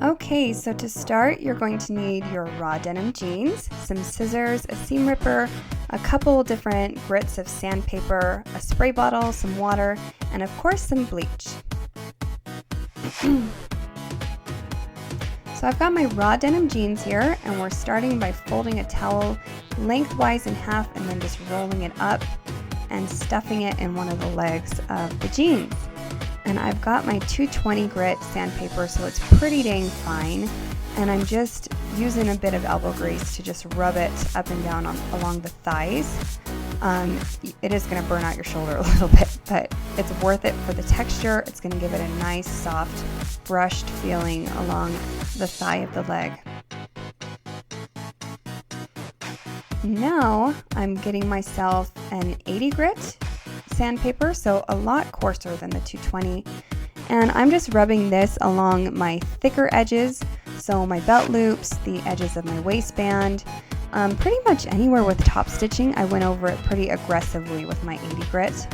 Okay, so to start, you're going to need your raw denim jeans, some scissors, a seam ripper, a couple different grits of sandpaper, a spray bottle, some water, and of course some bleach. So I've got my raw denim jeans here, and we're starting by folding a towel lengthwise in half and then just rolling it up and stuffing it in one of the legs of the jeans. And I've got my 220 grit sandpaper, so it's pretty dang fine. And I'm just using a bit of elbow grease to just rub it up and down along the thighs. It is going to burn out your shoulder a little bit, but it's worth it for the texture. It's going to give it a nice, soft, brushed feeling along the thigh of the leg. Now I'm getting myself an 80 grit sandpaper, so a lot coarser than the 220, and I'm just rubbing this along my thicker edges, so my belt loops, the edges of my waistband, pretty much anywhere with top stitching. I went over it pretty aggressively with my 80 grit.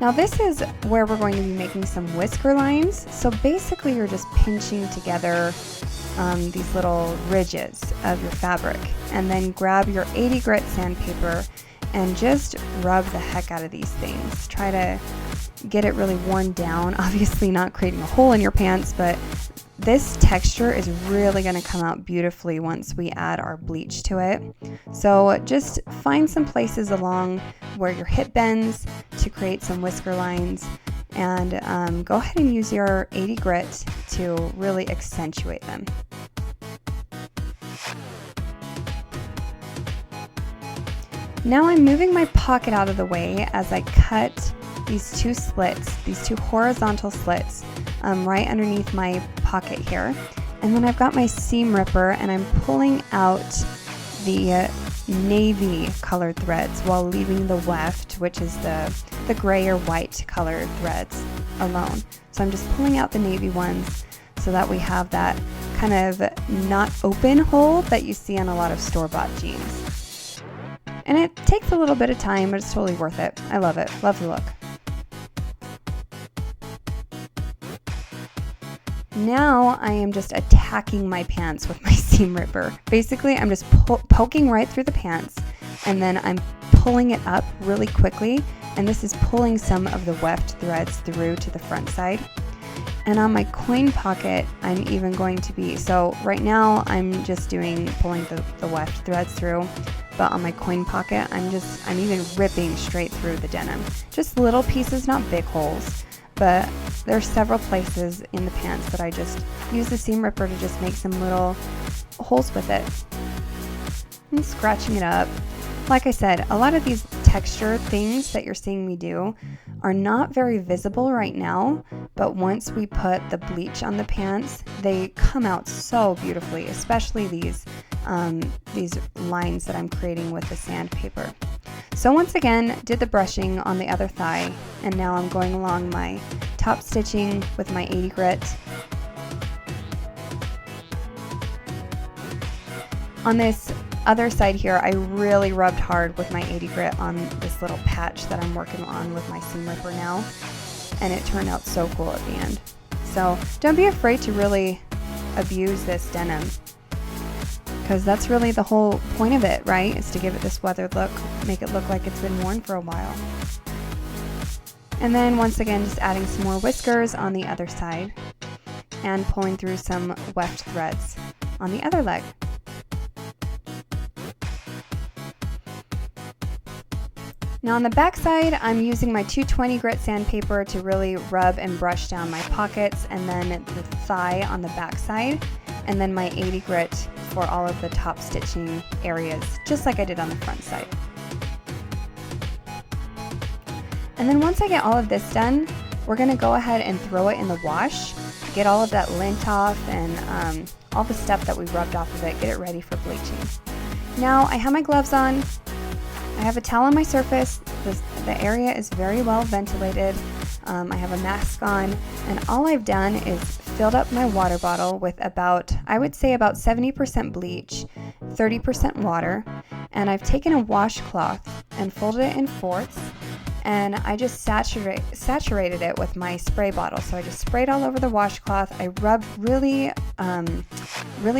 Now this is where we're going to be making some whisker lines, so basically you're just pinching together these little ridges of your fabric, and then grab your 80 grit sandpaper and just rub the heck out of these things. Try to get it really worn down, obviously not creating a hole in your pants, but this texture is really going to come out beautifully once we add our bleach to it. So just find some places along where your hip bends to create some whisker lines, and go ahead and use your 80 grit to really accentuate them. Now I'm moving my pocket out of the way as I cut these two slits, these two horizontal slits right underneath my pocket here. And then I've got my seam ripper and I'm pulling out the navy colored threads while leaving the weft, which is the gray or white colored threads, alone. So I'm just pulling out the navy ones so that we have that kind of not open hole that you see on a lot of store-bought jeans. And it takes a little bit of time, but it's totally worth it. I love it. Love the look. Now I am just attacking my pants with my seam ripper. Basically, I'm just poking right through the pants, and then I'm pulling it up really quickly, and this is pulling some of the weft threads through to the front side. And on my coin pocket, I'm even going to be, so right now I'm just pulling the weft threads through, but on my coin pocket, I'm even ripping straight through the denim. Just little pieces, not big holes, but there's several places in the pants that I just use the seam ripper to just make some little holes with it. I'm scratching it up. Like I said, a lot of these texture things that you're seeing me do are not very visible right now, but once we put the bleach on the pants, they come out so beautifully, especially these lines that I'm creating with the sandpaper. So once again, did the brushing on the other thigh, and now I'm going along my top stitching with my 80 grit. On this other side here, I really rubbed hard with my 80 grit on this little patch that I'm working on with my seam ripper now, and it turned out so cool at the end. So don't be afraid to really abuse this denim, because that's really the whole point of it, right? Is to give it this weathered look, make it look like it's been worn for a while. And then once again, just adding some more whiskers on the other side and pulling through some weft threads on the other leg. Now on the back side, I'm using my 220 grit sandpaper to really rub and brush down my pockets, and then the thigh on the back side, and then my 80 grit for all of the top stitching areas, just like I did on the front side. And then once I get all of this done, we're going to go ahead and throw it in the wash, get all of that lint off and all the stuff that we rubbed off of it, get it ready for bleaching. Now I have my gloves on. I have a towel on my surface. The area is very well ventilated. I have a mask on, and all I've done is filled up my water bottle with I would say about 70% bleach, 30% water, and I've taken a washcloth and folded it in fourths, and I just saturated it with my spray bottle. So I just sprayed all over the washcloth. I rubbed really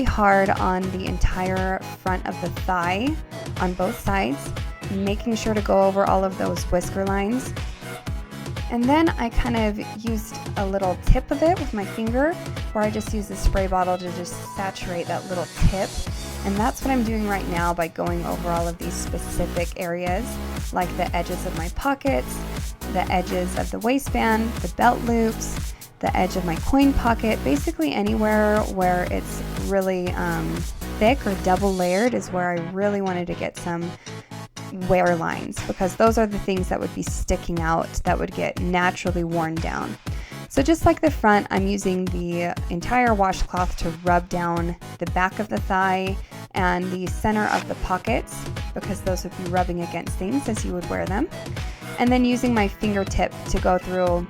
hard on the entire front of the thigh on both sides, making sure to go over all of those whisker lines. And then I kind of used a little tip of it with my finger, where I just used the spray bottle to just saturate that little tip. And that's what I'm doing right now by going over all of these specific areas, like the edges of my pockets, the edges of the waistband, the belt loops, the edge of my coin pocket. Basically anywhere where it's really thick or double layered is where I really wanted to get some wear lines, because those are the things that would be sticking out that would get naturally worn down. So just like the front, I'm using the entire washcloth to rub down the back of the thigh and the center of the pockets, because those would be rubbing against things as you would wear them. And then using my fingertip to go through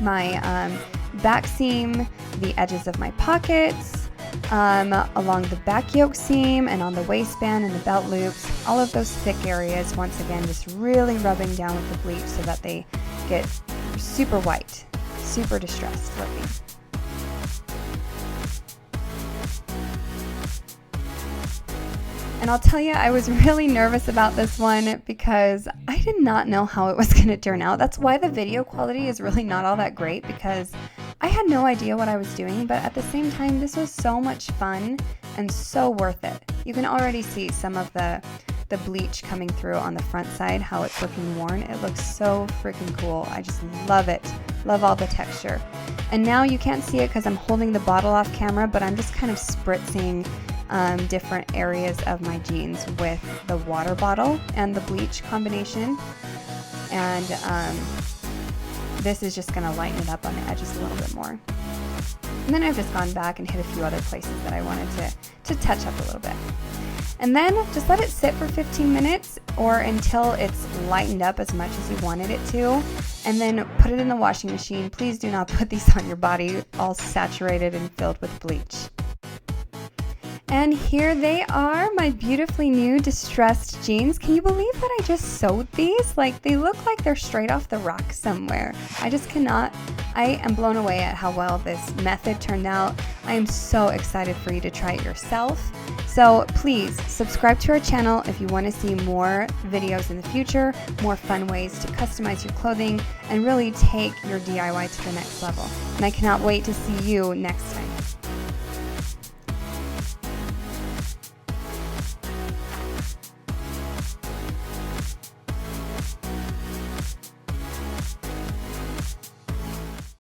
my back seam, the edges of my pockets, along the back yoke seam and on the waistband and the belt loops, all of those thick areas. Once again, just really rubbing down with the bleach so that they get super white, super distressed looking. And I'll tell you, I was really nervous about this one because I did not know how it was going to turn out. That's why the video quality is really not all that great, because I had no idea what I was doing, but at the same time, this was so much fun and so worth it. You can already see some of the bleach coming through on the front side, how it's looking worn. It looks so freaking cool. I just love it. Love all the texture. And now you can't see it because I'm holding the bottle off camera, but I'm just kind of spritzing different areas of my jeans with the water bottle and the bleach combination. And this is just going to lighten it up on the edges a little bit more. And then I've just gone back and hit a few other places that I wanted to touch up a little bit. And then just let it sit for 15 minutes or until it's lightened up as much as you wanted it to. And then put it in the washing machine. Please do not put these on your body all saturated and filled with bleach. And here they are, my beautifully new distressed jeans. Can you believe that I just sewed these? Like, they look like they're straight off the rack somewhere. I just cannot. I am blown away at how well this method turned out. I am so excited for you to try it yourself. So please subscribe to our channel if you want to see more videos in the future, more fun ways to customize your clothing, and really take your DIY to the next level. And I cannot wait to see you next time.